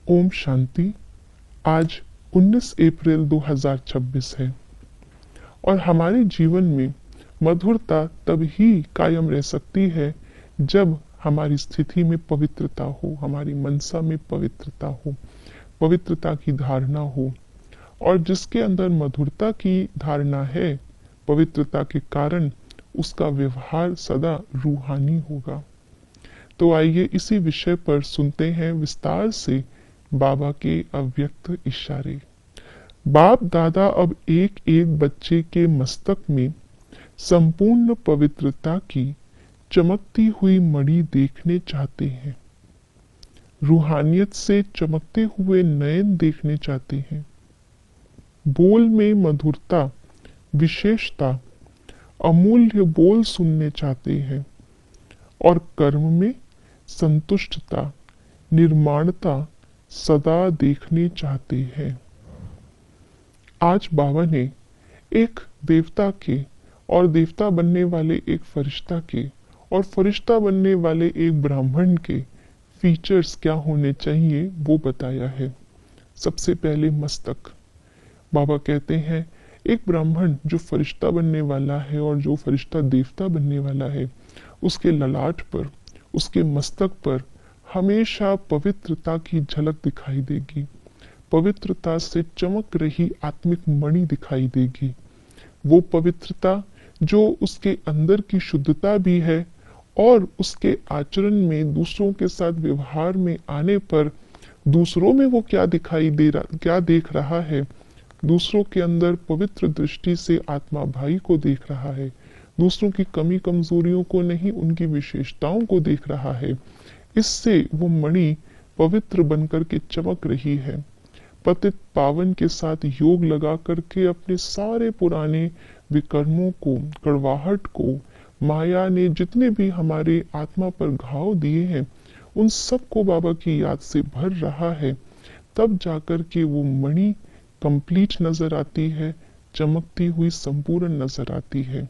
ओम शांति। आज 19 अप्रैल 2026 है और हमारे जीवन में मधुरता तब ही कायम रह सकती है जब हमारी स्थिति में पवित्रता हो, हमारी मनसा में पवित्रता हो, पवित्रता की धारणा हो। और जिसके अंदर मधुरता की धारणा है, पवित्रता के कारण उसका व्यवहार सदा रूहानी होगा। तो आइए इसी विषय पर सुनते हैं विस्तार से बाबा के अव्यक्त इशारे। बाप दादा अब एक एक बच्चे के मस्तक में संपूर्ण पवित्रता की चमकती हुई मणि देखने चाहते हैं, रूहानियत से चमकते हुए नयन देखने चाहते हैं। बोल में मधुरता, विशेषता, अमूल्य बोल सुनने चाहते हैं और कर्म में संतुष्टता, निर्माणता सदा देखने चाहते हैं। आज बाबा ने एक देवता के और देवता बनने वाले एक फरिश्ता के और फरिश्ता बनने वाले एक ब्राह्मण के फीचर्स क्या होने चाहिए वो बताया है। सबसे पहले मस्तक। बाबा कहते हैं एक ब्राह्मण जो फरिश्ता बनने वाला है और जो फरिश्ता देवता बनने वाला है, उसके ललाट पर, उसके मस्तक पर हमेशा पवित्रता की झलक दिखाई देगी। पवित्रता से चमक रही आत्मिक मणि दिखाई देगी। वो पवित्रता जो उसके अंदर की शुद्धता भी है और उसके आचरण में, दूसरों के साथ व्यवहार में आने पर दूसरों में वो क्या देख रहा है, दूसरों के अंदर पवित्र दृष्टि से आत्मा भाई को देख रहा है, दूसरों की कमी कमजोरियों को नहीं, उनकी विशेषताओं को देख रहा है। इससे वो मणि पवित्र बनकर के चमक रही है। पतित पावन के साथ योग लगा करके अपने सारे पुराने विकर्मों को, कड़वाहट को, माया ने जितने भी हमारे आत्मा पर घाव दिए हैं, उन सबको बाबा की याद से भर रहा है। तब जाकर के वो मणि कंप्लीट नजर आती है, चमकती हुई संपूर्ण नजर आती है।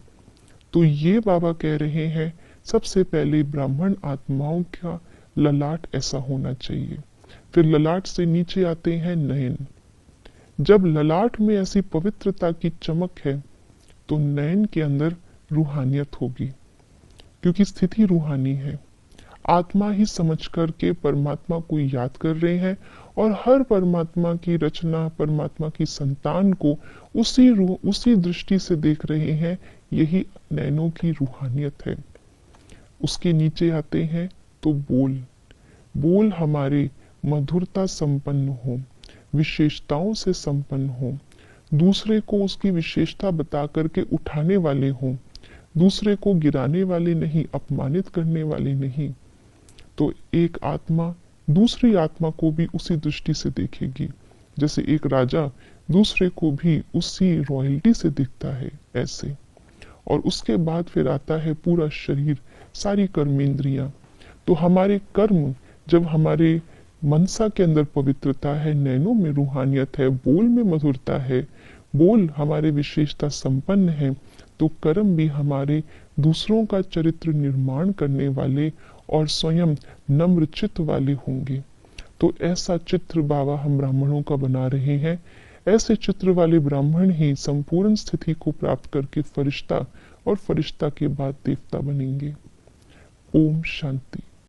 तो ये बाबा कह रहे हैं सबसे पहले ब्राह्मण आत्माओं का ललाट ऐसा होना चाहिए। फिर ललाट से नीचे आते हैं नयन। जब ललाट में ऐसी पवित्रता की चमक है तो नयन के अंदर रूहानियत होगी, क्योंकि स्थिति रूहानी है। आत्मा ही समझ करके परमात्मा को याद कर रहे हैं और हर परमात्मा की रचना, परमात्मा की संतान को उसी दृष्टि से देख रहे हैं। यही नैनों की रूहानियत है। उसके नीचे आते हैं तो बोल हमारे मधुरता संपन्न हो, विशेषताओं से संपन्न हो, दूसरे को उसकी विशेषता बता करके उठाने वाले हों, दूसरे को गिराने वाले नहीं, अपमानित करने वाले नहीं। तो एक आत्मा दूसरी आत्मा को भी उसी दृष्टि से देखेगी, जैसे एक राजा दूसरे को भी उसी रॉयल्टी से दिखता है, ऐसे। और उसके बाद फिर आता है पूरा शरीर, सारी कर्मेंद्रियां। तो हमारे कर्म, जब हमारे मनसा के अंदर पवित्रता है, नैनों में रूहानियत है, बोल में मधुरता है, बोल हमारे विशेषता संपन्न है, तो कर्म भी हमारे दूसरों का चरित्र निर्माण करने वाले और स्वयं नम्र चित्त वाले होंगे। तो ऐसा चित्र बाबा हम ब्राह्मणों का बना रहे हैं। ऐसे चित्र वाले ब्राह्मण ही संपूर्ण स्थिति को प्राप्त करके फरिश्ता और फरिश्ता के बाद देवता बनेंगे। ओम शांति।